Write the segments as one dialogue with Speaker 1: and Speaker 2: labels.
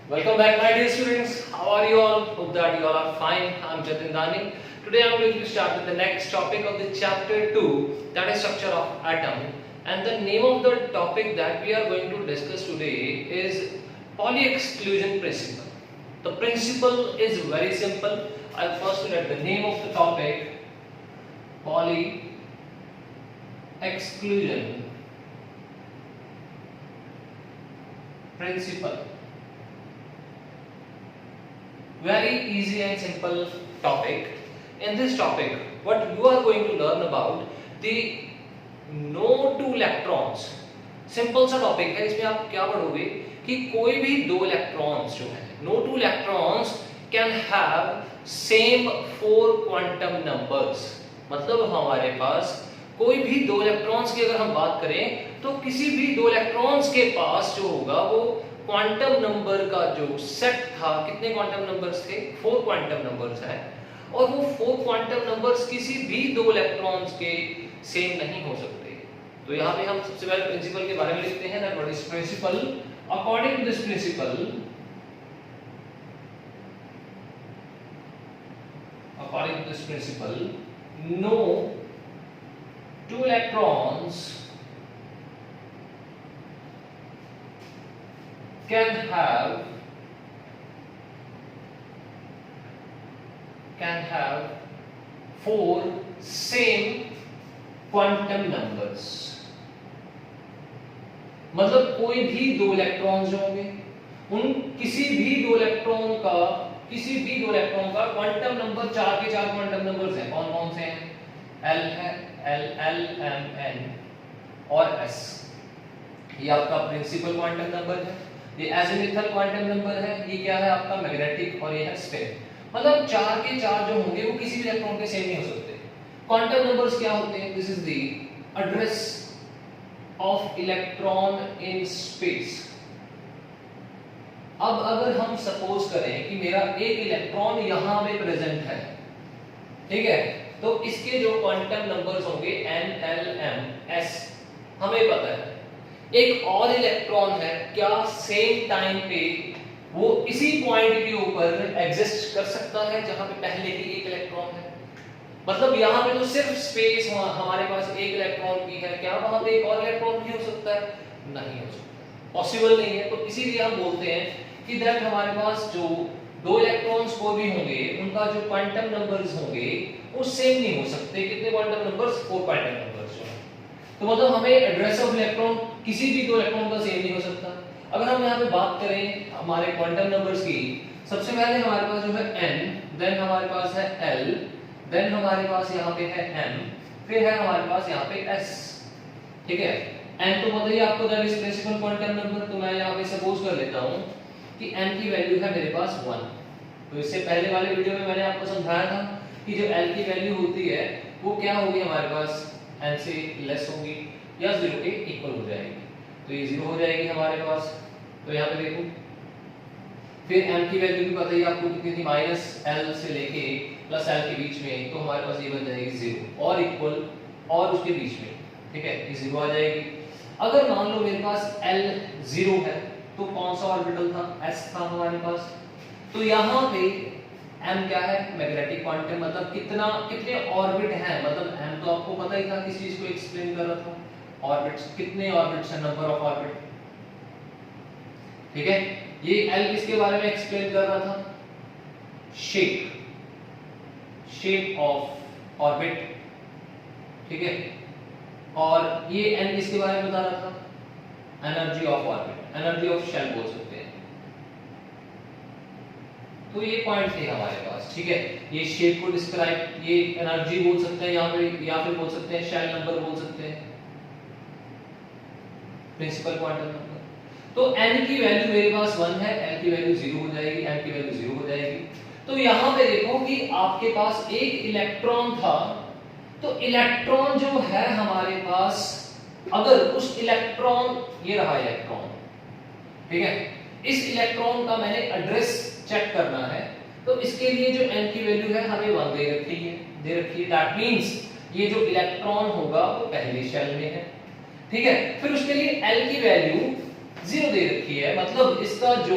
Speaker 1: Welcome back, my dear students. How are you all? Hope that you all are fine. I'm Jatin Dani. Today I'm going to start with the next topic of the chapter 2, that is structure of atom. And the name of the topic that we are going to discuss today is Pauli-exclusion principle. The principle is very simple. I'll first look at the name of the topic, Pauli-exclusion principle. Very easy and simple topic. In this topic, what you are going to learn about the no two electrons. Simple सा topic है, इसमें आप क्या पढ़ोगे कि कोई भी दो इलेक्ट्रॉन्स जो है, no two electrons can have same four quantum numbers. मतलब हमारे पास कोई भी दो इलेक्ट्रॉन्स की अगर हम बात करें तो किसी भी दो इलेक्ट्रॉन्स के पास जो होगा वो क्वांटम नंबर का जो सेट था, कितने क्वांटम नंबर्स थे? 4 क्वांटम नंबर्स हैं, और वो 4 क्वांटम नंबर्स किसी भी दो इलेक्ट्रॉन्स के सेम नहीं हो सकते। तो यहाँ पे हम सबसे पहले प्रिंसिपल के बारे में लिखते हैं, that what is principle. According to this principle, no two electrons can have 4 same quantum numbers. मतलब कोई भी दो इलेक्ट्रॉन्स जो होंगे उन किसी भी दो इलेक्ट्रॉन का क्वांटम नंबर 4 के 4 क्वांटम नंबर्स हैं। कौन कौन से हैं? L है, L, M, N और S। ये आपका प्रिंसिपल क्वांटम नंबर है, ये एजिमुथल क्वांटम नंबर है, ये क्या है आपका मैग्नेटिक, और ये है स्पिन। मतलब 4 के 4 जो होंगे वो किसी भी इलेक्ट्रॉन के सेम नहीं हो सकते। क्वांटम नंबर्स क्या होते हैं? This is the address of electron in space. अब अगर हम सपोज करें कि मेरा एक इलेक्ट्रॉन यहां पे प्रेजेंट है, ठीक है, तो इसके जो क्वांटम नंबर्स होंगे N, L, M, S हमें पता है। एक और इलेक्ट्रॉन है, क्या सेम टाइम पे वो इसी पॉइंट के ऊपर एग्जिस्ट कर सकता है जहां पे पहले ही एक इलेक्ट्रॉन है? मतलब यहाँ पे तो सिर्फ स्पेस हमारे पास एक इलेक्ट्रॉन की है, क्या वहां पे एक और इलेक्ट्रॉन भी हो सकता है? नहीं हो सकता, पॉसिबल नहीं है। तो इसीलिए हम बोलते हैं कि दैट हमारे पास जो दो इलेक्ट्रॉन्स को भी होंगे उनका जो क्वांटम नंबर्स होंगे वो सेम नहीं हो सकते। कितने क्वांटम नंबर्स? 4 क्वांटम नंबर्स जो है। तो मतलब हमें एड्रेस ऑफ इलेक्ट्रॉन किसी भी दो इलेक्ट्रॉन का सेम नहीं हो सकता। अगर हम यहाँ पे बात करें हमारे क्वांटम नंबर्स की, सबसे पहले हमारे पास जो है N, देन हमारे पास है L, देन हमारे पास यहाँ पे है M, फिर है हमारे पास यहाँ पे S, ठीक है। N तो पता ही आपको, that is principle quantum number. तो मैं यहाँ पे सपोज कर लेता हूँ कि N की वैल्यू है मेरे पास 1। तो इससे पहले वाले वीडियो में मैंने आपको समझाया था कि जो L की वैल्यू होती है वो क्या होगी हमारे पास, N से लेस होगी या 0 के इक्वल हो जाएगी। तो ये 0 हो जाएगी हमारे पास। तो यहाँ पे देखो, फिर M की वैल्यू भी पता ही आपको कितनी थी, -L से लेके +L के बीच में। तो हमारे पास ये बन जाएगी 0 और इक्वल और उसके बीच में, ठीक है, ये 0 आ जाएगी। अगर मान लो मेरे पास L 0 है तो कौन सा ऑर्बिटल था? S था हमारे पास। तो यहाँ पे M क्या है? Magnetic quantum. मतलब कितने ऑर्बिट हैं, मतलब M तो आपको पता ही था, किस चीज को एक्सप्लेन कर रहा था, ऑर्बिट्स। कितने ऑर्बिट्स हैं? नंबर ऑफ ऑर्बिट, ठीक है। ये L किसके बारे में एक्सप्लेन कर रहा था? शेप ऑफ ऑर्बिट, ठीक है। और ये N किसके बारे में बता रहा था? Energy of orbit, energy of shell बोल सकते हैं। तो ये पॉइंट थे हमारे पास, ठीक है। ये शेप को डिस्क्राइब, ये एनर्जी बोल सकते हैं यहाँ पे, या फिर बोल सकते हैं शेल नंबर बोल सकते हैं, प्रिंसिपल क्वांटम नंबर। तो N की वैल्यू मेरे पास 1 है, L की वैल्यू 0 हो जाएगी, M की वैल्यू 0 हो जाएगी। तो यहाँ पे देखो कि आपके पास एक इलेक्ट्रॉन था, तो इलेक्ट्रॉन जो है हमारे पास, अगर उस इलेक्ट्रॉन, ये रहा इलेक्ट्रॉन, ठीक है, इस इलेक्ट्रॉन का मैंने एड्रेस चेक करना है, तो इसके लिए जो N की वैल्यू है हमें 1 दे रखी है। दैट मींस ये जो इलेक्ट्रॉन होगा वो पहले शेल में है, ठीक है। फिर उसके लिए L की वैल्यू 0 दे रखी है, मतलब इसका जो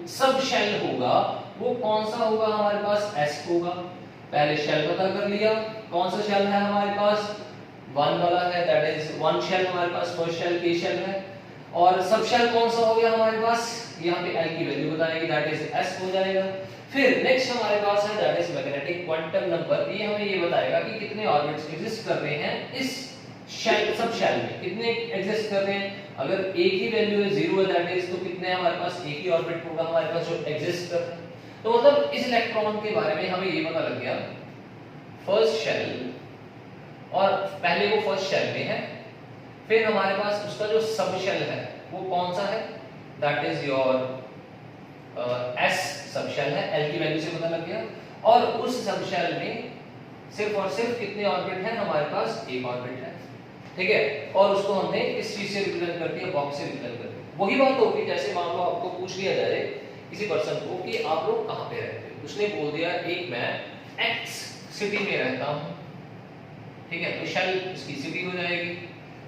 Speaker 1: सब शेल होगा वो कौन सा होगा हमारे पास, s होगा। पहले शेल पता कर लिया, कौन सा शेल है हमारे पास, वन वाला है, दैट इज वन शेल हमारे पास, फर्स्ट शेल के शेल है। और सब शेल कौन सा हो गया हमारे पास, यहाँ पे l की वैल्यू बताएगी, दैट इज s हो जाएगा। फिर नेक्स्ट हमारे पास है that is magnetic quantum number, ये हमें ये बताएगा कि कितने ऑर्बिट्स एग्जिस्ट कर रहे हैं इस शेल, सब शेल में कितने एग्जिस्ट कर रहे हैं। अगर एक ही वैल्यू है 0 है दैट इज, तो कितने हमारे पास एक ही ऑर्बिट होगा हमारे पास जो एग्जिस्ट कर रहे हैं। तो मतलब इस इलेक्ट्रॉन के बारे में हमें ये पता लग गया फर्स्ट शेल, और पहले वो फर्स्ट शेल में है, फिर हमारे पास उसका जो सब शेल है वो कौन सा है, that is your s subshell है, l की वैल्यू से पता लग गया। और उस सब शेल में सिर्फ और सिर्फ कितने ऑर्बिट हैं हमारे पास, एक ऑर्बिट है, ठीक है। और उसको हमने इस चीज से रिप्रेजेंट कर दिया, बॉक्स से रिप्रेजेंट कर दिया। वही बात होगी जैसे मान लो आपको पूछ लिया जाए किसी पर्सन को कि आप लोग कहाँ पे रहते हो, उसने बोल दिया एक मैं x सिटी में रहता हूँ, ठीक है, तो शेल उसकी सिटी हो जाएगी,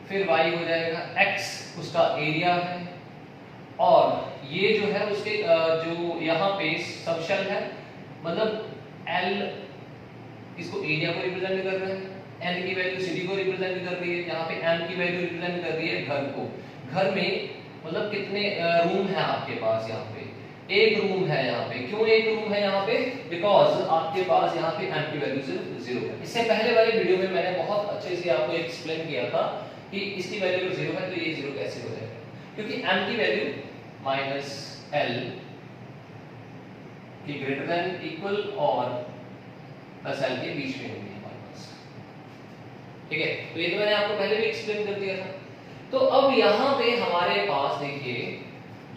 Speaker 1: फिर y हो जाएगा, x उसका एरिया है, और ये जो है उसके जो यहाँ पे सब शेल है, मतलब l इसको एरिया को रिप्रेजेंट कर रहा है, n की वैल्यू सिटी को रिप्रेजेंट कर रही है, यहाँ पे m की वैल्यू रिप्रेजेंट कर रही है घर को। घर में मतलब कितने रूम है आपके पास, यहाँ पे एक रूम है। यहाँ पे क्यों एक रूम है यहाँ पे, बिकॉज आपके पास यहाँ पे m की वैल्यू सिर्फ 0 है। इससे पहले वाले वीडियो में मैंने बहुत अच्छे से आपको एक्सप्लेन किया था कि इसकी वैल्यू 0 है तो ये 0 कैसे हो जाएगा, क्योंकि m की वैल्यू -l की ग्रेटर देन इक्वल और प्लस l के बीच में होगी हमारे पास, ठीक है। तो ये तो मैंने आपको पहले भी एक्सप्लेन कर दिया था। तो अब यहाँ पे हमारे पास देखिए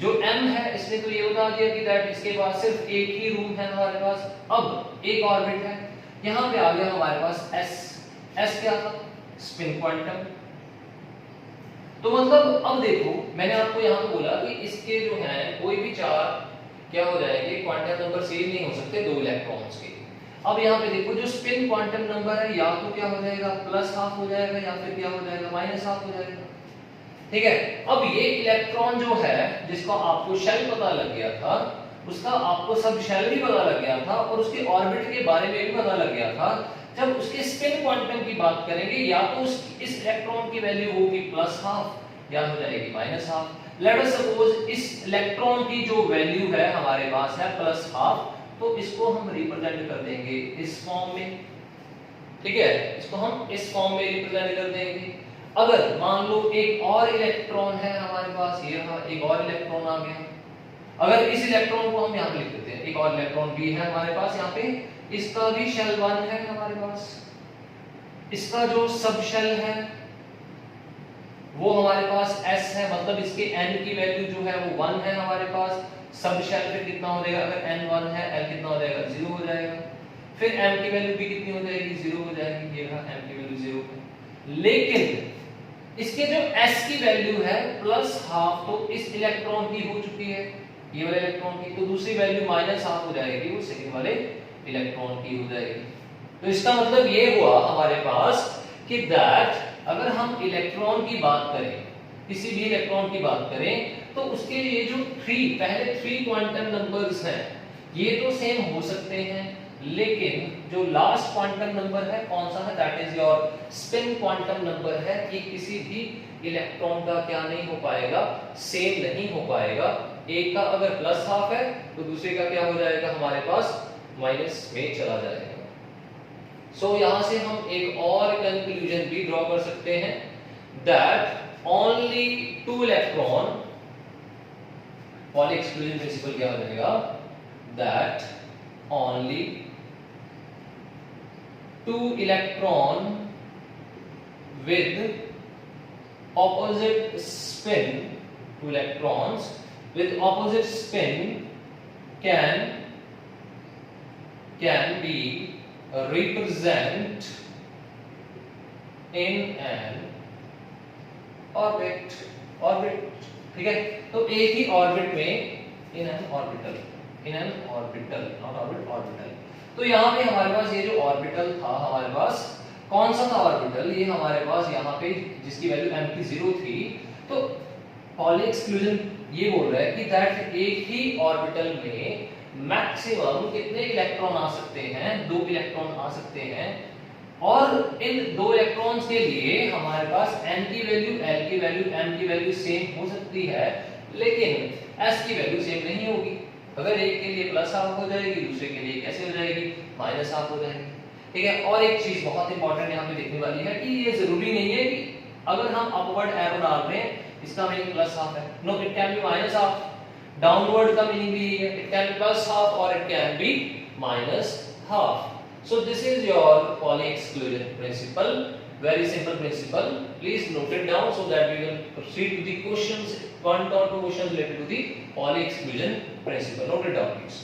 Speaker 1: जो m है इसने तो ये बता दिया कि दैट इसके पास सिर्फ एक ही रूम है हमारे पास, अब एक ऑर्बिट है। यहाँ पे आ गया हमारे पास s क्या था, स्पिन क्वांटम। तो मतलब अब देखो मैंने आपको यहाँ पे बोला कि इसके जो है कोई भी चार क्या हो जाएंगे, क्वांटम नंबर सेम नहीं हो सकते दो इलेक्ट्रॉन्स के। अब यहाँ पे देखो जो स्पिन क्वांटम नंबर है या तो क्या हो जाएगा +½ हो जाएगा या फिर क्या हो जाएगा -½ हो जाएगा, ठीक है। अब ये इलेक्ट्रॉन जो है जिसका आपको शेल पता लग गया था, उसका आपको सब शेल भी पता लग गया था और उसके ऑर्बिट के बारे में भी पता लग गया था। जब उसके स्पिन क्वांटम की बात करेंगे या तो इस इलेक्ट्रॉन की वैल्यू होगी +½ या हो जाएगी -½ लेट अस सपोज इस इलेक्ट्रॉन की जो वैल्यू है हमारे पास है +½ तो इसको हम रिप्रेजेंट कर देंगे इस फॉर्म में, ठीक है, इसको हम इस फॉर्म में रिप्रेजेंट कर देंगे। अगर मान लो एक और इलेक्ट्रॉन है हमारे पास, ये एक और इलेक्ट्रॉन आ गया, अगर इस इलेक्ट्रॉन को हम यहाँ पे लिख देते हैं, एक और इलेक्ट्रॉन भी है हमारे पास यहाँ पे, इसका भी शेल 1 है हमारे पास, इसका जो सब शेल है वो हमारे पास s है, मतलब इसके n की वैल्यू जो है वो 1 है हमारे पास। सब शेल फिर कितना हो जाएगा, अगर n 1 है l कितना हो जाएगा 0 हो जाएगा, फिर m की वैल्यू भी कितनी हो जाएगी 0 हो जाएगी, ये रहा m की वैल्यू 0 है। लेकिन इसके जो s की वैल्यू है +½ तो इस इलेक्ट्रॉन की हो चुकी है, ये वाले इलेक्ट्रॉन की, तो दूसरी वैल्यू -½ हो जाएगी, वो सेकंड वाले इलेक्ट्रॉन की हो जाएगी। तो इसका मतलब ये हुआ हमारे पास कि दैट अगर हम इलेक्ट्रॉन की बात करें, किसी भी इलेक्ट्रॉन की बात करें, तो उसके ये जो पहले 3 क्वांटम नंबर्स हैं ये तो सेम हो सकते हैं, लेकिन जो लास्ट क्वांटम नंबर है कौन सा है, that is your spin quantum number है, कि किसी भी इलेक्ट्रॉन का क्या नहीं हो पाएगा, सेम नहीं हो पाएगा। एक का अगर +½ है तो दूसरे का क्या हो जाएगा हमारे पास माइनस में चला जाएगा। सो यहां से हम एक और कंक्लूजन भी ड्रॉ कर सकते हैं, that only 2 electron, poly exclusion principal क्या हो जाएगा, that only 2 electron with opposite spin, 2 electrons with opposite spin can be represent in an orbit, ठीक है। तो एक ही ऑर्बिट में in an orbital, not orbit, orbital। तो यहाँ पे हमारे पास ये जो ऑर्बिटल था हमारे पास, कौन सा था ऑर्बिटल, ये हमारे पास यहाँ पे जिसकी वैल्यू m की 0 थी। तो पॉली एक्सक्लूजन ये बोल रहा है कि दैट एक ही ऑर्बिटल में मैक्सिमम कितने इलेक्ट्रॉन आ सकते हैं, 2 इलेक्ट्रॉन आ सकते हैं, और इन 2 इलेक्ट्रॉन्स के लिए हमारे पास n की वैल्यू, l की वैल्यू, m की वैल्यू सेम हो सकती है, लेकिन s की वैल्यू सेम नहीं होगी। अगर एक के लिए प्लस हाफ हो जाएगी, दूसरे के लिए कैसे हो जाएगी, माइनस हाफ हो जाएगी। ठीक है, और एक चीज बहुत इंपॉर्टेंट यहाँ पे देखने वाली है कि ये जरूरी नहीं है कि अगर हम अपवर्ड एरो डाल रहे हैं इसका मीनिंग प्लस हाफ है, no, it can be minus half. Downward का मीनिंग भी है, it can be plus half और it can be minus half. So this is your Pauli exclusion principle, very simple principle. Please note it down so that we will proceed to the questions, 1 or 2 questions related to the Pauli exclusion principle. Note it down, please.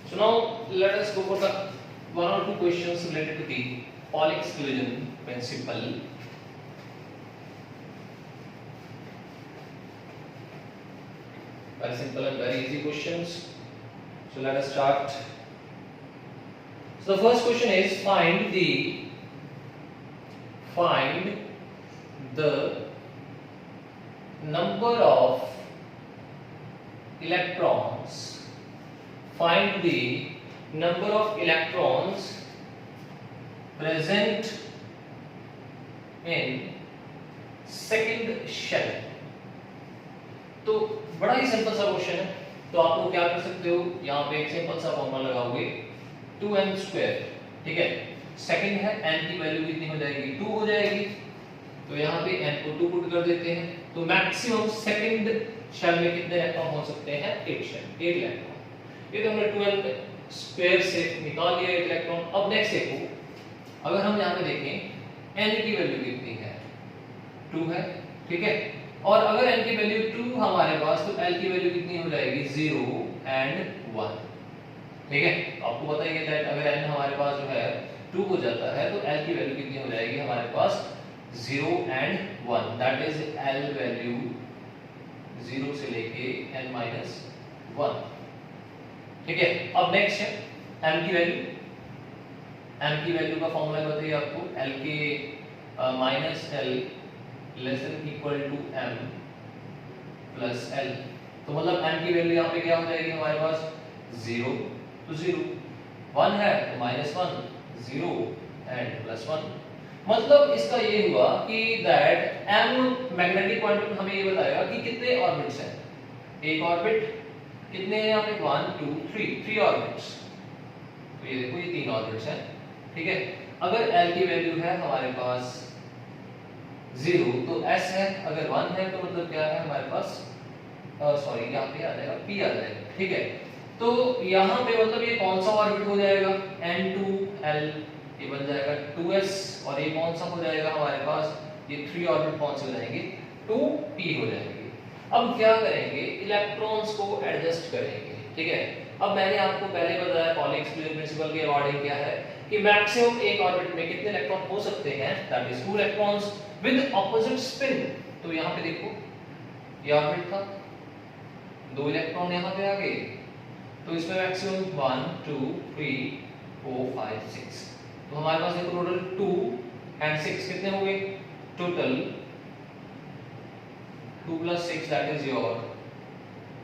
Speaker 1: So now let us go for the 1 or 2 questions related to the Pauli exclusion principle. Very simple and very easy questions. So let us start. So the first question is find the number of electrons. Find the number of electrons present in second shell. तो बड़ा ही simple सा question है, तो आप लोग क्या कर सकते हो, यहाँ पे एक सिंपल सा फॉर्मूला लगाओगे 2n², ठीक है। सेकंड है n की वैल्यू कितनी हो जाएगी, 2 हो जाएगी, तो यहाँ पे n को 2 पुट कर देते हैं, तो मैक्सिमम सेकंड शेल में कितने इलेक्ट्रॉन हो सकते हैं, 8 इलेक्ट्रॉन। ये तो हमने 2n² से निकाल लिया 8 इलेक्ट्रॉन। अब नेक्स्ट देखो, अगर हम यहाँ पे देखें n की वैल्यू कितनी है, 2 है, ठीक है, और अगर n की वैल्यू 2 हमारे पास, तो l की वैल्यू कितनी हो जाएगी, 0 and 1, ठीक है। आपको पता ही है दैट अगर n हमारे पास जो है 2 हो जाता है तो l की वैल्यू कितनी हो जाएगी हमारे पास, 0 and 1, that is l value 0 से लेके n माइनस 1, ठीक है। अब नेक्स्ट है m की वैल्यू। m की वैल्यू का फॉर्मूला बताइए आपको, l के minus l less than equal to m plus l, तो मतलब m की वैल्यू यहाँ पे क्या हो जाएगी हमारे पास, 0 तो 0, 1 है तो -1, 0 एंड +1। मतलब इसका ये हुआ कि दैट m मैग्नेटिक क्वांटम हमें ये बताएगा कि कितने ऑर्बिट्स हैं, एक ऑर्बिट कितने हैं यहाँ पे, 1 2 3 ऑर्बिट्स, तो ये देखो ये 3 ऑर्बिट्स हैं, ठीक है। अगर l की वैल्यू है हमारे पास 0 तो s है, अगर 1 है तो मतलब क्या है हमारे पास, सॉरी यहाँ पे आ जाएगा p आ जाएगा, ठीक है। तो यहाँ पे मतलब ये कौन सा ऑर्बिट हो जाएगा, n2l, ये बन जाएगा 2s, और ये कौन सा हो जाएगा हमारे पास, ये 3 ऑर्बिट कौन से हो जाएंगे, 2p हो जाएंगे। अब क्या करेंगे, इलेक्ट्रॉन्स को एडजस्ट करेंगे, ठीक है। अब मैंने आपको पहले बताया पॉली एक्सक्लूजन प्रिंसिपल के अकॉर्डिंग क्या है कि मैक्सिमम एक ऑर्बिट में कितने इलेक्ट्रॉन हो सकते हैं, that is 2 electrons with opposite spin. तो यहाँ पे देखो ये ऑर्बिट था, 2 इलेक्ट्रॉन यहाँ पे आ गए, तो इसमें मैक्सिमम 1 2 3 4 5 6, तो हमारे पास देखो टोटल 2 and 6 कितने हो गए, total 2 + 6 that is your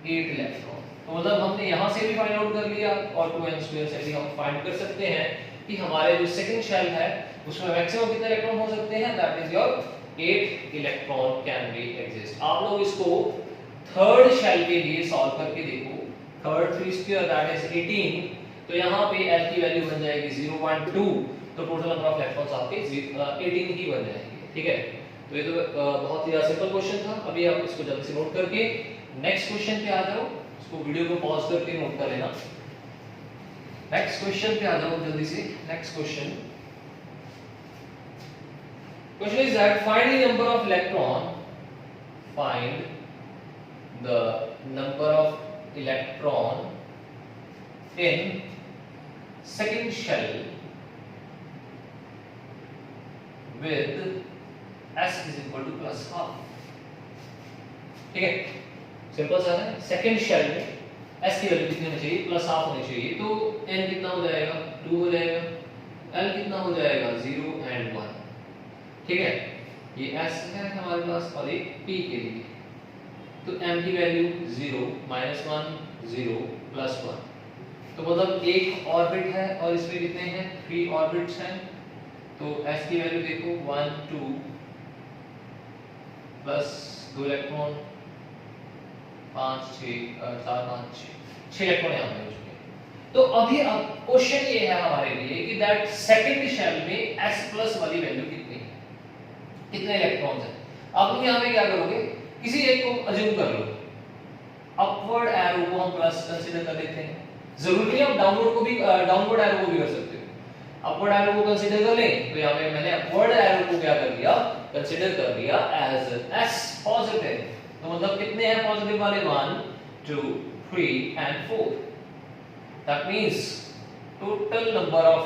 Speaker 1: 8 electron. तो मतलब हमने यहाँ से भी फाइंड आउट कर लिया और 2n² से भी हम फाइंड कर सकते हैं कि हमारे जो सेकंड शेल है उसमें मैक्सिमम कितने इलेक्ट्रॉन हो सकते हैं, that is your 8 electron can be exist. आप लोग इसको थर्ड शेल के लिए सॉल्व करके देखो, थर्ड 3² दैट इज 18, तो यहाँ पे l की वैल्यू बन जाएगी 0.2, तो टोटल नंबर ऑफ इलेक्ट्रॉन्स आपके 18 ही बन जाएंगे, ठीक है। तो ये तो बहुत ही सिंपल क्वेश्चन था। अभी आप इसको जल्दी से नोट करके नेक्स्ट क्वेश्चन पे आ जाओ, इसको वीडियो को पॉज करके नोट कर लेना। नेक्स्ट क्वेश्चन पे आ जाओ जल्दी से। Next question is that find the number of electron, find the number of electron in second shell with s is equal to +12, ठीक है। सिंपल सा है, सेकंड शेल में s की वैल्यू कितनी होनी चाहिए, +12 होनी चाहिए, तो n कितना हो जाएगा, 2 हो जाएगा, l कितना हो जाएगा, 0 and 1, ठीक है, ये s है हमारे पास और एक p के लिए, तो m की वैल्यू 0 -1 0 +1, तो मतलब एक ऑर्बिट है और इसमें कितने हैं 3 ऑर्बिट्स हैं, तो s की वैल्यू देखो 1 2 प्लस 2 इलेक्ट्रॉन 5 6 4 5 6 इलेक्ट्रॉन यहाँ पे हो चुके हैं। तो अभी अब क्वेश्चन ये है हमारे लिए कि दैट सेकंड शेल में s+ वाली वैल्यू कितनी है, कितने इलेक्ट्रॉन्स हैं। अब तुम यहाँ पे क्या करोगे, किसी एक को अज्यूम कर लो, अपवर्ड एरो को हम प्लस कंसीडर कर लेते हैं, जरूरी नहीं आप डाउनवर्ड को भी डाउनवर्ड एरो को भी कर सकते हो। अपवर्ड एरो को कंसीडर कर लें, तो यहाँ पे मैंने अपवर्ड एरो को क्या कर लिया, कंसीडर कर लिया एज s पॉजिटिव, तो मतलब कितने हैं पॉजिटिव वाले 1 2 3 and 4, that means total number of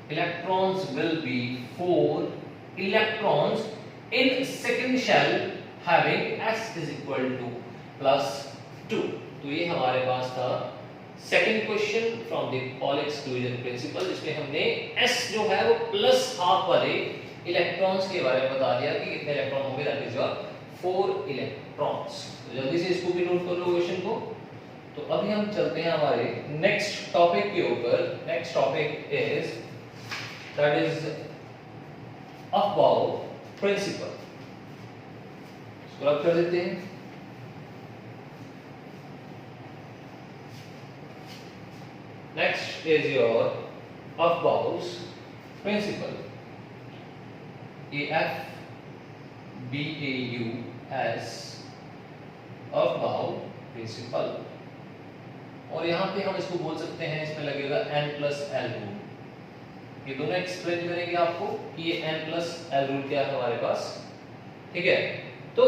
Speaker 1: electrons will be 4 electrons in second shell having s is equal to +2। तो ये हमारे पास था second question from the Paul exclusion principle, जिसमें हमने s जो है वो +½ वाले इलेक्ट्रॉन्स के बारे में बता दिया कि कितने इलेक्ट्रॉन होंगे, दैट इज योर 4 इलेक्ट्रॉन्स। तो जल्दी से इसको भी नोट कर लो क्वेश्चन को। तो अभी हम चलते हैं हमारे नेक्स्ट टॉपिक के ऊपर। Next topic is that is Aufbau principle, इसको रब कर देते हैं। Next is your Aufbau's principle, AFBAUS Aufbau principle, और यहाँ पे हम इसको बोल सकते हैं, इसमें लगेगा n+l रूल। ये दोनों एक्सप्लेन करेंगे आपको कि ये n+l रूल क्या है हमारे पास, ठीक है। तो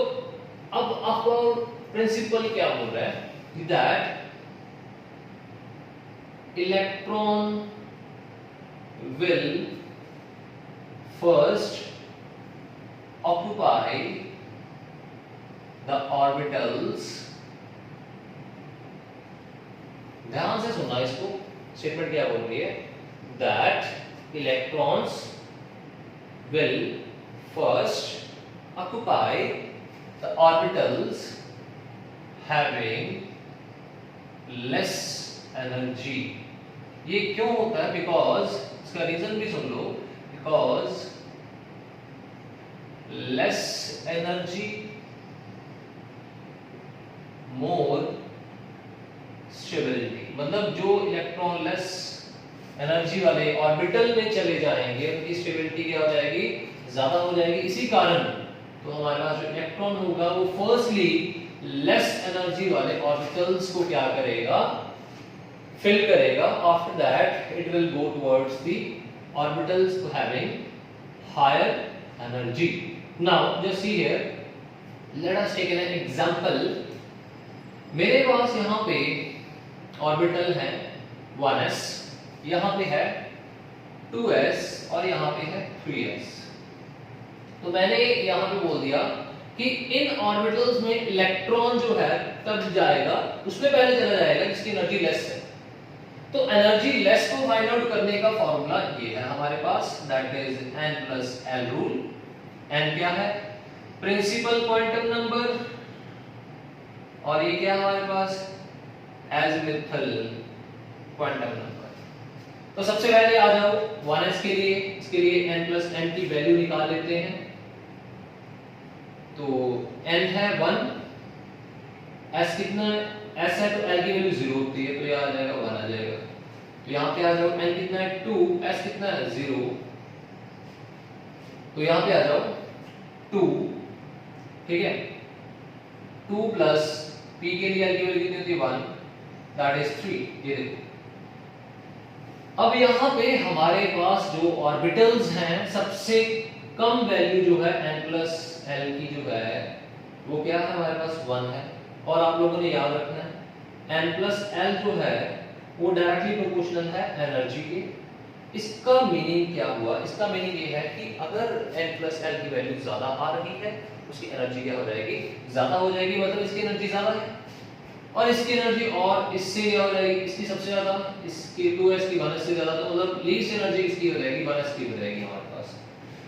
Speaker 1: अब अफबाउ प्रिंसिपल क्या बोल रहा है, that electron will first occupy the orbitals, ध्यान से सुनना इसको, स्टेटमेंट क्या बोल रही है, that electrons will first occupy the orbitals having less energy। ये क्यों होता है, बिकॉज इसका रीजन भी सुन लो, because less energy more stability, मतलब जो इलेक्ट्रॉन लेस एनर्जी वाले ऑर्बिटल में चले जाएंगे उनकी स्टेबिलिटी क्या हो जाएगी, ज्यादा हो जाएगी। इसी कारण तो हमारे पास जो इलेक्ट्रॉन होगा वो फर्स्टली लेस एनर्जी वाले ऑर्बिटल्स को क्या करेगा, fill करेगा, after that it will go towards the orbitals having higher energy। Now just see here, let us take an example। मेरे पास यहाँ पे ऑर्बिटल है 1s, यहाँ पे है 2s और यहाँ पे है 3s। तो मैंने यहाँ पे बोल दिया कि इन ऑर्बिटल्स में इलेक्ट्रॉन जो है तब जाएगा, उसमें पहले चला जाएगा जिसकी एनर्जी लेस है। तो एनर्जी लेस को फाइंड आउट करने का फॉर्मूला ये है हमारे पास, that is n+l rule. n क्या है, प्रिंसिपल क्वांटम नंबर, और ये क्या है हमारे पास, एज़िमुथल क्वांटम नंबर। तो सबसे पहले आ जाओ 1s के लिए, इसके लिए n+n की वैल्यू निकाल लेते हैं। तो n है 1, s कितना s है, तो l की वैल्यू 0 होती है, तो ये आ जाएगा 1 आ जाएगा। तो यहाँ पे आ जाओ, n कितना है 2, s कितना है 0, तो यहाँ पे आ जाओ 2, ठीक है। 2 प्लस p के लिए l की वैल्यू कितनी होती है 1, दैट इज 3। ये देखो, अब यहाँ पे हमारे पास जो ऑर्बिटल्स हैं सबसे कम वैल्यू जो है n+l की जो है वो क्या है हमारे पास 1 है। और आप लोगों ने याद रखना है n+l जो है वो डायरेक्टली प्रोपोर्शनल है एनर्जी के। इसका मीनिंग क्या हुआ, इसका मीनिंग ये है कि अगर n+l की वैल्यू ज्यादा आ रही है उसकी एनर्जी क्या हो जाएगी, ज्यादा हो जाएगी, मतलब इसकी एनर्जी ज्यादा है, और इसकी एनर्जी और इससे क्या हो जाएगी, इसकी सबसे ज्यादा, इसकी 2s की 1s से ज्यादा, तो मतलब लीस्ट एनर्जी इसकी हो जाएगी 1s की हो जाएगी हमारे पास।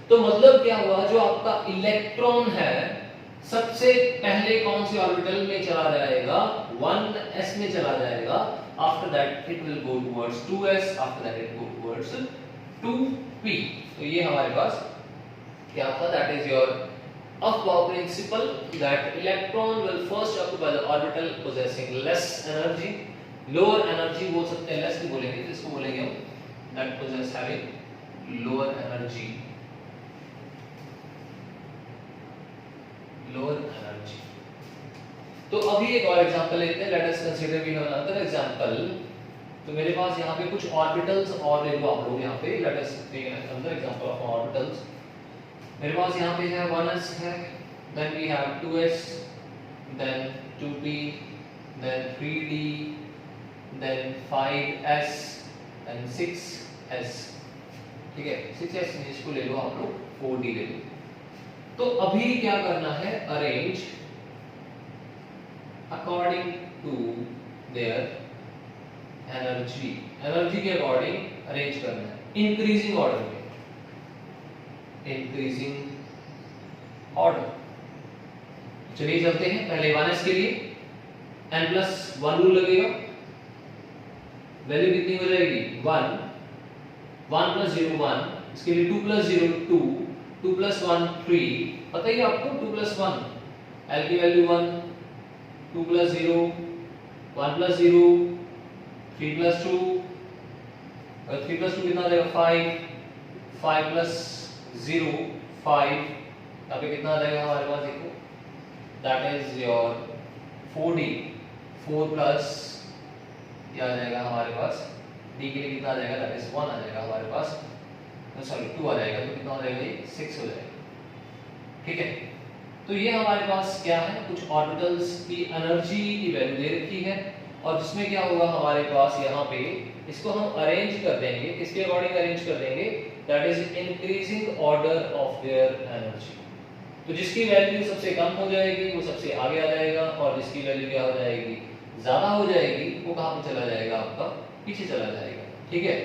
Speaker 1: तो मतलब क्या हुआ, जो आपका इलेक्ट्रॉन है सबसे पहले कौन से ऑर्बिटल में चला जाएगा, 1s में चला जाएगा। After that it will go towards 2s, after that it go towards 2p। तो ये हमारे पास क्या था, that is your Aufbau principle, that electron will first occupy the orbital possessing less energy, lower energy बोल सकते हैं, less नहीं बोलेंगे तो इसको बोलेंगे हम that possess having lower energy, lower energy। तो अभी एक और एग्जांपल लेते हैं, let us consider we have another example। तो मेरे पास यहाँ पे कुछ ऑर्बिटल्स और ले लो आप लोग यहाँ पे, let us take another example of orbitals। मेरे पास यहाँ पे है 1s है, then we have 2s, then 2p, then 3d, then 5s, then 6s। ठीक है, 6s में इसको ले लो आप लोग, 4d ले लो। तो अभी क्या करना है, arrange according to their energy, energy के अकॉर्डिंग अरेंज करना है, इंक्रीजिंग ऑर्डर में, इंक्रीजिंग ऑर्डर। चलिए चलते हैं, पहले 1s के लिए n+1 रूल लगेगा, वैल्यू कितनी हो जाएगी 1, 1 + 0 1, इसके लिए 2 + 0 2, 2 + 1 3, पता ही आपको 2 + 1, l की वैल्यू 1, 2 + 0 1 + 0 3 + 2, और 3 + 2 कितना आ जाएगा 5, 5 + 0 5, यहाँ पे कितना आ जाएगा हमारे पास, देखो that is your 4d, 4 plus क्या आ जाएगा हमारे पास, d के लिए कितना आ जाएगा, दैट इज 1 आ जाएगा हमारे पास, सॉरी 2 आ जाएगा, तो कितना हो जाएगा ये 6 हो जाएगा। ठीक है, तो ये हमारे पास क्या है, कुछ ऑर्बिटल्स की एनर्जी की वैल्यू दे रखी है, और जिसमें क्या होगा हमारे पास यहाँ पे इसको हम अरेंज कर देंगे, किसके अकॉर्डिंग अरेंज कर देंगे, that is increasing order of their energy. तो जिसकी वैल्यू सबसे कम हो जाएगी वो सबसे आगे आ जाएगा, और जिसकी वैल्यू क्या हो जाएगी, ज्यादा हो जाएगी, वो कहाँ पे चला जाएगा, आपका पीछे चला जाएगा। ठीक है,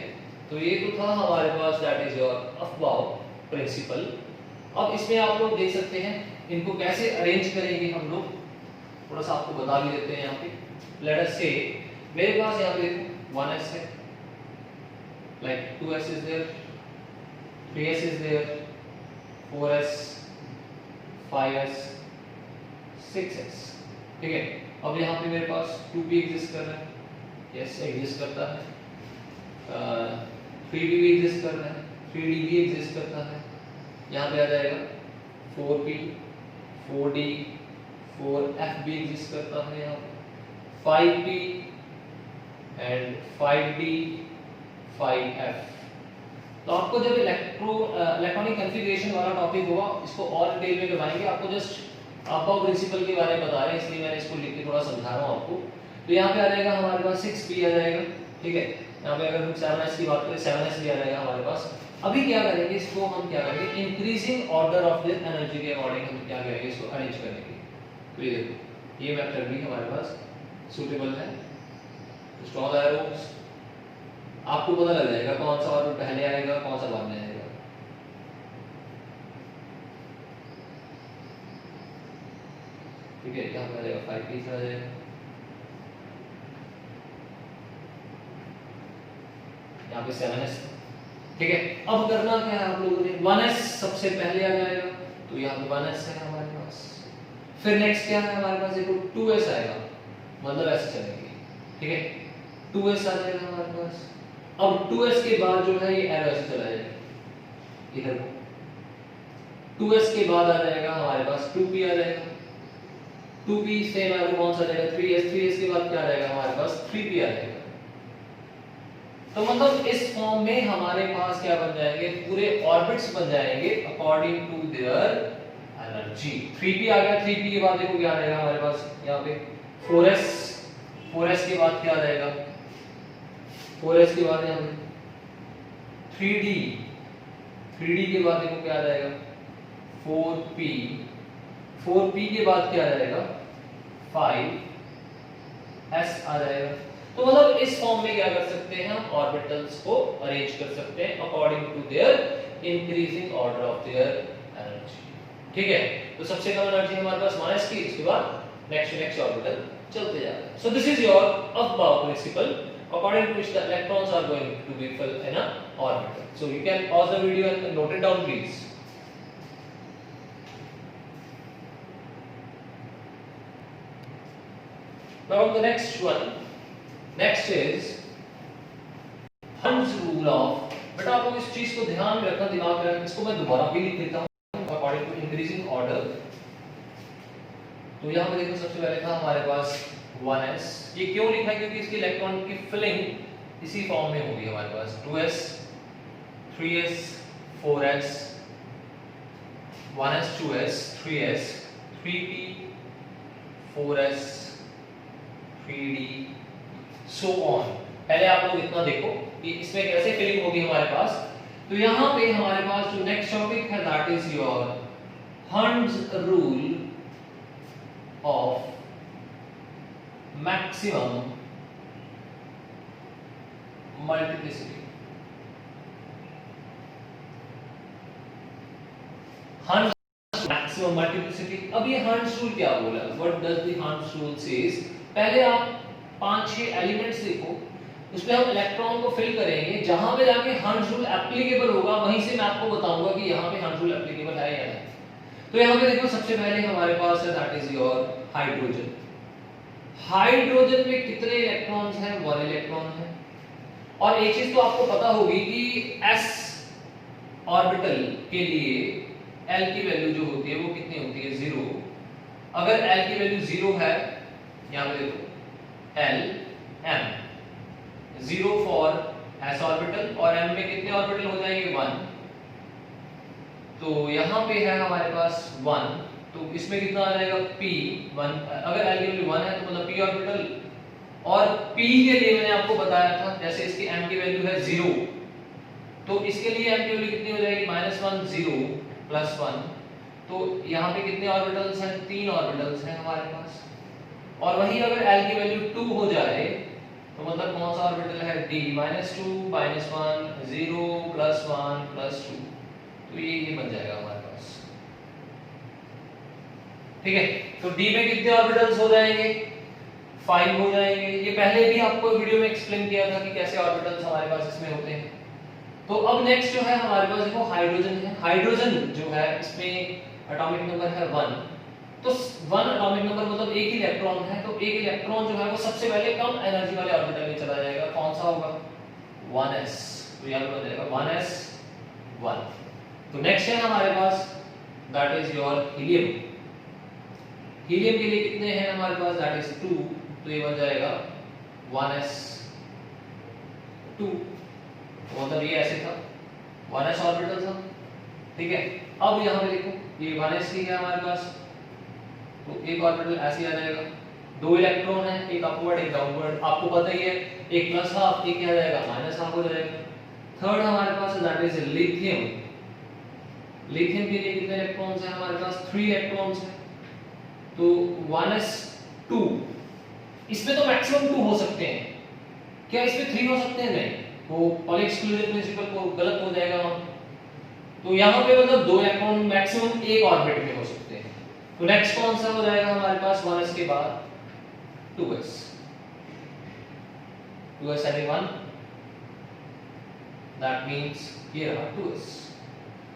Speaker 1: तो ये तो था हमारे पास, that is your Aufbau principal. अब इसमें आप लोग देख सकते हैं इनको कैसे अरेंज करेंगे हम लोग, थोड़ा सा आपको बता भी देते हैं। यहाँ पे लेट अस से मेरे पास यहाँ पे 1s है, like 2s is there, 3s is there, 4s, 5s, 6s। ठीक है, अब यहाँ पे मेरे पास 2p एग्जिस्ट कर रहा है, यस एग्जिस्ट करता है, 3d भी एग्जिस्ट कर रहा है, 3d भी एग्जिस्ट करता है, यहाँ पे आ जाएगा 4p, 4d, 4f भी एग्जिस्ट करता है यहाँ पे, 5p एंड 5d, 5f। तो आपको जब इलेक्ट्रॉनिक कॉन्फ़िगरेशन वाला टॉपिक होगा, इसको और डिटेल में करवाएंगे। आपको जस्ट अफबाउ प्रिंसिपल के बारे में बता रहे हैं, इसलिए मैंने इसको लिख के थोड़ा समझा रहा हूँ आपको। तो यहाँ पे आ जाएगा हमारे पास 6p आ जाएगा। ठीक है, यहाँ पे अगर हम 7s की बात करें 7s भी आ जाएगा हमारे पास। अभी क्या करेंगे, इसको हम क्या करेंगे, increasing order of the energy के अकॉर्डिंग हम क्या करेंगे, इसको अरेंज करेंगे। तो ये देखो, ये मेथड भी हमारे पास सूटेबल है। स्ट्रॉन्ग एरोस, आपको पता लग जाएगा कौन सा ऑर्बिट पहले आएगा, कौन सा बाद में आएगा। ठीक है, यहाँ पे आ जाएगा 5p आ जाएगा, यहाँ पे 7s। ठीक है, अब करना क्या है आप लोगों ने, 1s सबसे पहले आ जाएगा, तो यहाँ पे 1s है हमारे पास। फिर नेक्स्ट क्या है हमारे पास, देखो 2s आएगा, मतलब ऐसे चलेंगे। ठीक है, 2s आ जाएगा हमारे पास। अब 2s के बाद जो है ये एरो ऐसे चला जाएगा इधर को, 2s के बाद आ जाएगा हमारे पास 2p आ जाएगा, 2p से हमारे कौन सा आ जाएगा 3s, 3s के बाद क्या आ जाएगा हमारे पास 3p आ जाएगा। तो मतलब इस फॉर्म में हमारे पास क्या बन जाएंगे, पूरे ऑर्बिट्स बन जाएंगे according to their energy. 3p आ गया, 3p के बाद देखो क्या आ जाएगा हमारे पास, यहाँ पे 4s, 4s के बाद क्या आ जाएगा, 4s के बाद यहाँ पे 3d, 3d के बाद देखो क्या आ जाएगा 4p, 4p के बाद क्या आ जाएगा 5s आ जाएगा। तो मतलब इस फॉर्म में क्या कर सकते हैं हम, ऑर्बिटल्स को अरेंज कर सकते हैं according to their increasing order of their energy. ठीक है, तो सबसे कम एनर्जी हमारे पास माइनस की, इसके बाद नेक्स्ट ऑर्बिटल चलते जाते हैं। So this is your Aufbau principle according to which the electrons are going to be filled in a orbital. So you can pause the video and note it down please. Now the next one, next is Hund's rule of, बेटा आप लोग इस चीज को ध्यान में रखना, दिमाग में रखना, इसको मैं दोबारा भी लिख देता हूँ according to increasing order। तो यहाँ पे देखो सबसे पहले था हमारे पास 1s, ये क्यों लिखा है क्योंकि इसके इलेक्ट्रॉन की फिलिंग इसी फॉर्म में होगी हमारे पास 2s 3s 4s 1s 2s 3s 3p 4s 3d so on। पहले आप लोग इतना देखो कि इसमें कैसे फिलिंग होगी हमारे पास। तो यहाँ पे हमारे पास जो नेक्स्ट टॉपिक है that is your Hund's rule of maximum multiplicity। Hund's maximum multiplicity। अब ये Hund's rule क्या बोला? What does the Hund's rule says? पहले आप 5-6 एलिमेंट्स देखो, उसमें हम इलेक्ट्रॉन को फिल करेंगे, जहां पे जाके Hund's rule एप्लीकेबल होगा वहीं से मैं आपको बताऊंगा कि यहाँ पे Hund's rule एप्लीकेबल है या नहीं। तो यहाँ पे देखो सबसे पहले हमारे पास है that is your hydrogen. Hydrogen में कितने इलेक्ट्रॉन्स हैं? 1 इलेक्ट्रॉन है। और एक चीज तो आपको पता होगी कि s ऑर्बिटल के लिए l की वैल्यू जो होती है वो कितनी होती है? 0। अगर l की वैल्यू 0 है, यहां पे देखो l m 0 for s orbital, और m में कितने ऑर्बिटल हो जाएंगे? 1। तो यहां पे है हमारे पास 1, तो इसमें कितना आ जाएगा? p1। अगर l की वैल्यू 1 है तो मतलब p ऑर्बिटल, और p के लिए मैंने आपको बताया था जैसे इसकी m की वैल्यू है 0, तो इसके लिए m की वैल्यू कितनी हो जाएगी? -1 0 +1। तो यहाँ पे कितने ऑर्बिटल्स हैं? 3 ऑर्बिटल्स हैं हमारे पास। और वहीं अगर l की वैल्यू 2 हो जाए तो मतलब कौन सा ऑर्बिटल है? d -2 -1 0 +1 +2। तो ये बन जाएगा हमारे पास। ठीक है, तो d में कितने ऑर्बिटल्स हो जाएंगे? 5 हो जाएंगे। ये पहले भी आपको वीडियो में एक्सप्लेन किया था कि कैसे ऑर्बिटल्स हमारे पास इसमें होते हैं। तो अब नेक्स्ट जो है हमारे पास देखो हाइड्रोजन है। हाइड्रोजन जो है इसमें एटॉमिक नंबर है 1। तो 1 एटॉमिक नंबर मतलब एक ही इलेक्ट्रॉन है, तो एक इलेक्ट्रॉन जो है वो सबसे पहले कम एनर्जी वाले ऑर्बिटल में चला जाएगा। कौन सा होगा? 1s। तो यहाँ पे बन जाएगा 1s 1। तो नेक्स्ट है हमारे पास that is your helium. Helium के लिए कितने हैं हमारे पास? That is 2। तो ये बन जाएगा 1s 2। मतलब ये ऐसे था, 1s ऑर्बिटल था। ठीक है, अब यहाँ पे देखो ये 1s ही है हमारे पास, तो एक ऑर्बिटल ऐसे आ जाएगा। 2 इलेक्ट्रॉन है, एक अपवर्ड एक डाउनवर्ड, आपको पता ही है, एक +½ एक क्या जाएगा? -½ हो जाएगा। थर्ड हमारे पास दैट इज लिथियम। लिथियम के लिए कितने इलेक्ट्रॉन्स हैं हमारे पास? 3 इलेक्ट्रॉन्स हैं। तो 1s2। इसमें तो मैक्सिमम 2 हो सकते हैं, क्या इसमें 3 हो सकते हैं? नहीं, वो पॉली एक्सक्लूजन प्रिंसिपल को गलत हो जाएगा वहां। तो यहाँ पे मतलब 2 इलेक्ट्रॉन मैक्सिमम एक ऑर्बिट में हो सकते हैं। तो नेक्स्ट कौन सा हो जाएगा हमारे पास 1s के बाद? 2s। 2s having 1, that means here are 2s।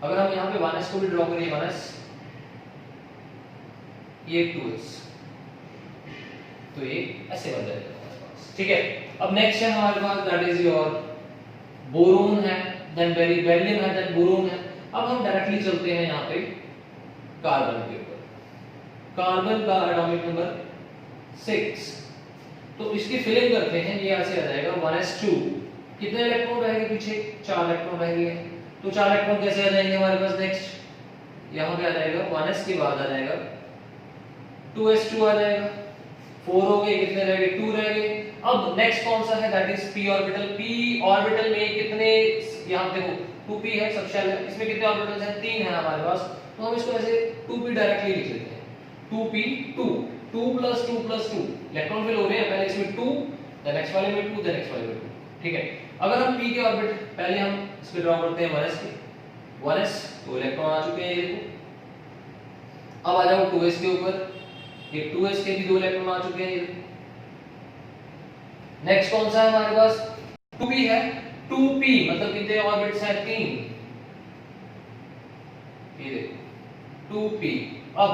Speaker 1: अगर हम यहाँ पे 1s को भी ड्रॉ करें, 1s ये 2s, तो ये ऐसे बन जाएगा हमारे पास। ठीक है, अब नेक्स्ट है हमारे पास दैट इज योर बोरोन है, देन बेरिलियम है, देन बोरोन है। अब हम डायरेक्टली चलते हैं यहाँ पे कार्बन के ऊपर। कार्बन का एटॉमिक नंबर 6। तो इसकी फिलिंग करते हैं, ये ऐसे आ जाएगा 1s2। कितने इलेक्ट्रॉन रहेंगे पीछे? 4 इलेक्ट्रॉन रहेंगे। तो 4 इलेक्ट्रॉन कैसे आ जाएंगे हमारे पास? नेक्स्ट यहाँ पे आ जाएगा 1s के बाद आ जाएगा 2s2 आ जाएगा। 4 हो गए, कितने रह गए? 2 रह गए। अब नेक्स्ट कौन सा है? That is p orbital. p orbital में कितने? यहाँ देखो 2p है, सब शेल है, इसमें कितने ऑर्बिटल्स हैं? 3 है हमारे पास। तो हम इसको ऐसे 2p डायरेक्टली लिख लेते हैं। 2p 2 2 + 2 + 2 इलेक्ट्रॉन फिल हो रहे हैं। पहले इसमें 2, देन नेक्स्ट वाले में 2, देन नेक्स्ट वाले में 2। ठीक है, अगर हम p के ऑर्बिट पहले हम इस पे ड्रॉ करते हैं 1s के, 1s 2 इलेक्ट्रॉन आ चुके हैं ये देखो। अब आ जाओ 2s के ऊपर, ये 2s के भी 2 इलेक्ट्रॉन आ चुके हैं ये। नेक्स्ट कौन सा है हमारे पास? 2p है। 2p मतलब कितने ऑर्बिट्स हैं? 3। ये देखो 2p। अब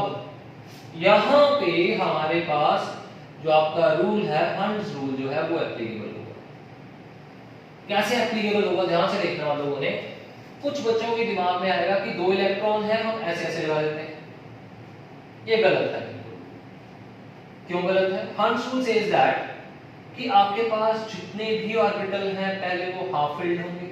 Speaker 1: यहां पे हमारे पास जो आपका रूल है, हंड्स रूल जो है वो एप्लीकेबल होगा। कैसे एप्लीकेबल होगा ध्यान से देखना आप लोगों ने। कुछ बच्चों के दिमाग में आएगा कि 2 इलेक्ट्रॉन है, हम ऐसे ऐसे लगा देते हैं। ये गलत है। क्यों गलत है? हंड्स रूल सेज दैट कि आपके पास जितने भी ऑर्बिटल हैं पहले वो हाफ फिल्ड होंगे,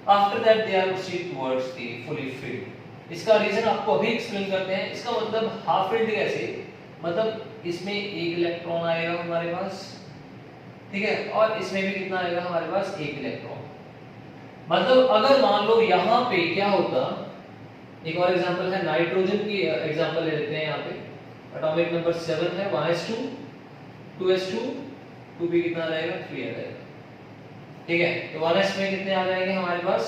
Speaker 1: after that they are proceed towards the fully filled. इसका रीजन आपको अभी एक्सप्लेन करते हैं। इसका मतलब हाफ फिल्ड कैसे? मतलब इसमें एक इलेक्ट्रॉन आएगा हमारे पास, ठीक है, और इसमें भी कितना आएगा हमारे पास? एक इलेक्ट्रॉन। मतलब अगर मान लो यहां पे क्या होता, एक और एग्जांपल है नाइट्रोजन की एग्जांपल ले लेते हैं। यहां पे एटॉमिक नंबर 7 है, 1s2 2s2 2p कितना रहेगा? 3 आ जाएगा, ठीक है। तो 1s में कितने आ जाएंगे हमारे पास?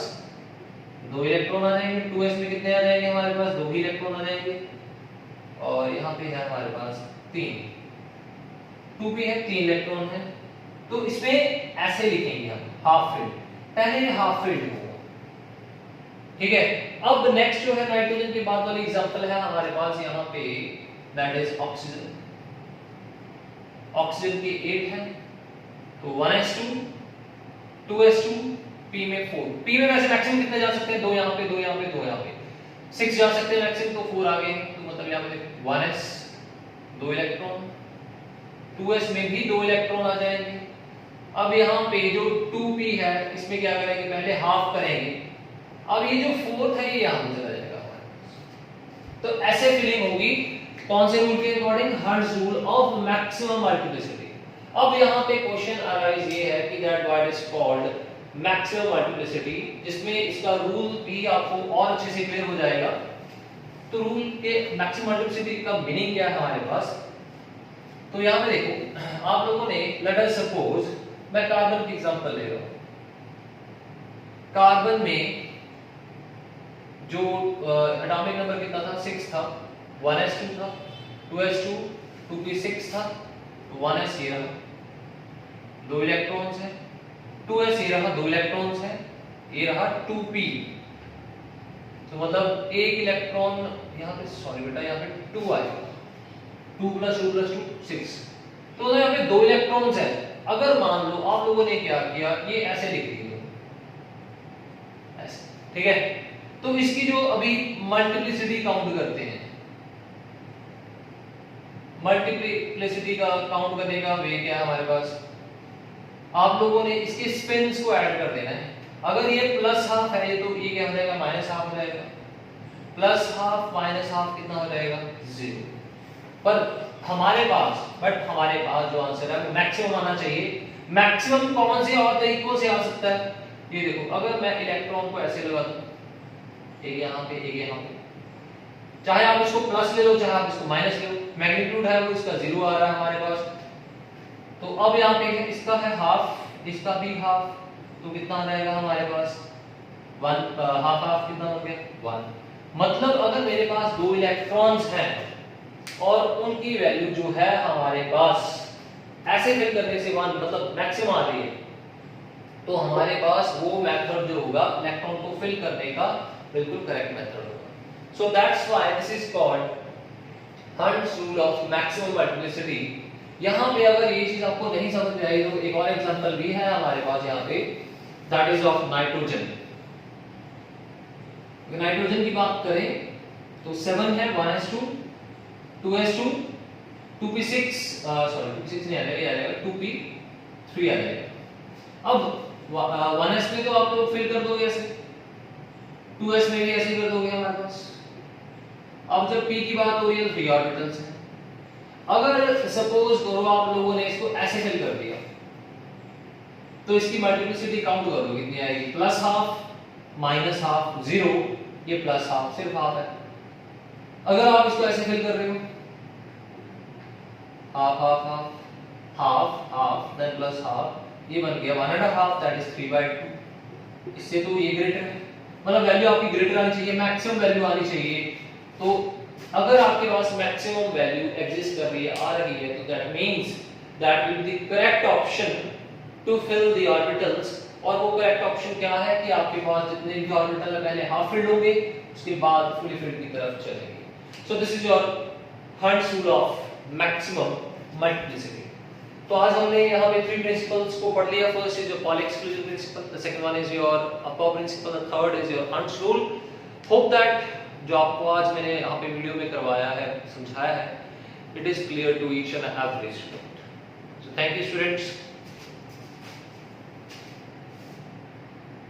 Speaker 1: 2 इलेक्ट्रॉन आ जाएंगे। 2s में कितने आ जाएंगे हमारे पास? 2 ही इलेक्ट्रॉन आ जाएंगे। और यहाँ पे है हमारे पास 3, 2p है, 3 इलेक्ट्रॉन है। तो इसमें ऐसे लिखेंगे हम हाफ फिल्ड, पहले हाफ फिल्ड होगा, ठीक है। अब नेक्स्ट जो है नाइट्रोजन के बाद वाली एग्जांपल है हमारे पास यहाँ पे, दैट इज ऑक्सीजन। ऑक्सीजन के 8 है, तो 1s2 2s2 p में 4। p में वैसे मैक्सिमम कितने जा सकते हैं? 2 यहाँ पे, 2 यहाँ पे, 2 यहाँ पे, 6 जा सकते हैं मैक्सिमम, तो 4 आ गए। तो मतलब यहाँ पे 1s 2 इलेक्ट्रॉन, 2s में भी 2 इलेक्ट्रॉन आ जाएंगे। अब यहाँ पे जो 2p है इसमें क्या करेंगे? पहले हाफ करेंगे। अब ये जो 4th है ये यहाँ पे चला जाएगा हमारे। तो ऐसे फिलिंग होगी कौन से रूल के according? Hund's rule of maximum multiplicity. अब यहाँ पे क्वेश्चन अराइज ये है कि that what is called maximum multiplicity, जिसमें इसका रूल भी आपको और अच्छे से क्लियर हो जाएगा। तो रूल के मैक्सिमम मल्टीप्लिसिटी का मीनिंग क्या है हमारे पास? तो यहाँ पे देखो आप लोगों ने, लेट अस सपोज मैं कार्बन की एग्जांपल ले रहा हूं। कार्बन में जो एटॉमिक नंबर कितना था? 6 था, 1s2 था, 2s2 2p6 था, तो 1s ये रहा 2 इलेक्ट्रॉन्स है, 2s ये रहा 2 इलेक्ट्रॉन्स है, ये रहा 2p। तो मतलब एक इलेक्ट्रॉन यहाँ पे, सॉरी बेटा यहाँ पे 2 आएगा, 2 + 2 + 2 6। तो यहाँ पे 2 इलेक्ट्रॉन्स है। अगर मान लो आप लोगों ने क्या किया, ये ऐसे लिख दिया ऐसे, ठीक है। तो इसकी जो अभी मल्टीप्लिसिटी काउंट करते हैं, मल्टीप्लिसिटी का काउंट करने का वे क्या है हमारे पास? आप लोगों ने इसके स्पिन्स को ऐड कर देना है। अगर ये +½ है ये, तो ये क्या हो जाएगा? -½ हो जाएगा। +½ -½ कितना हो जाएगा? 0। पर हमारे पास जो आंसर है वो मैक्सिमम आना चाहिए। मैक्सिमम कौन से और तरीकों से आ सकता है? ये देखो, अगर मैं इलेक्ट्रॉन को ऐसे लगा दूं, एक यहाँ पे, एक यहाँ पे, चाहे आप इसको प्लस ले लो, चाहे आप इसको माइनस ले लो, मैग्नीट्यूड है वो इसका 0 आ रहा है हमारे पास। तो अब यहाँ पे इसका है हाफ, इसका भी हाफ, तो कितना आ जाएगा हमारे पास? 1 हाफ कितना हो गया? 1। मतलब अगर मेरे पास 2 इलेक्ट्रॉन्स हैं और उनकी वैल्यू जो है हमारे पास ऐसे फिल करने से 1 मतलब मैक्सिमम आ रही है, तो हमारे पास वो मेथड जो होगा इलेक्ट्रॉन को फिल करने का बिल्कुल करेक्ट मेथड होगा। So that's why this is called Hund's rule of maximum multiplicity. यहाँ पे अगर ये चीज आपको नहीं समझ में आई तो एक और एग्जांपल भी है हमारे पास यहाँ पे, दैट इज ऑफ नाइट्रोजन। अगर नाइट्रोजन की बात करें तो 7 है, 1s2 2s2 2p6 sorry 2p6 नहीं आ जाएगा, ये आ जाएगा 2p3 आ जाएगा। अब 1s में तो आप लोग फिल कर दोगे ऐसे, 2s में भी ऐसे कर दोगे हमारे पास। अब जब p की बात हो रही है तो p ऑर्बिटल्स हैं। अगर सपोज करो आप लोगों ने इसको ऐसे फिल कर दिया, तो इसकी मल्टीप्लिसिटी काउंट कर लो कितनी आएगी? +½ -½ 0, ये +½ सिर्फ हाफ है। अगर आप इसको ऐसे फिल कर रहे हो, half half half half half then +½ ये बन गया 1½ दैट इज 3/2। इससे तो ये ग्रेटर है, मतलब वैल्यू आपकी ग्रेटर आनी चाहिए, मैक्सिमम वैल्यू आनी चाहिए। तो अगर आपके पास मैक्सिमम वैल्यू एग्जिस्ट कर रही है, आ रही है, तो that means that will be the correct option to fill the orbitals. और वो करेक्ट ऑप्शन क्या है कि आपके पास जितने भी ऑर्बिटल है पहले हाफ फिल्ड होंगे, उसके बाद फुली फिल्ड की तरफ चलेंगे। सो this is your Hund's rule of maximum multiplicity. तो आज हमने यहाँ पे 3 प्रिंसिपल्स को पढ़ लिया। First is your Pauli exclusion principle, the second one is your Aufbau principle, the third is your Hund's rule. Hope that जो आपको आज मैंने यहाँ पे वीडियो में करवाया है, समझाया है, it is clear to each and every student. So thank you students.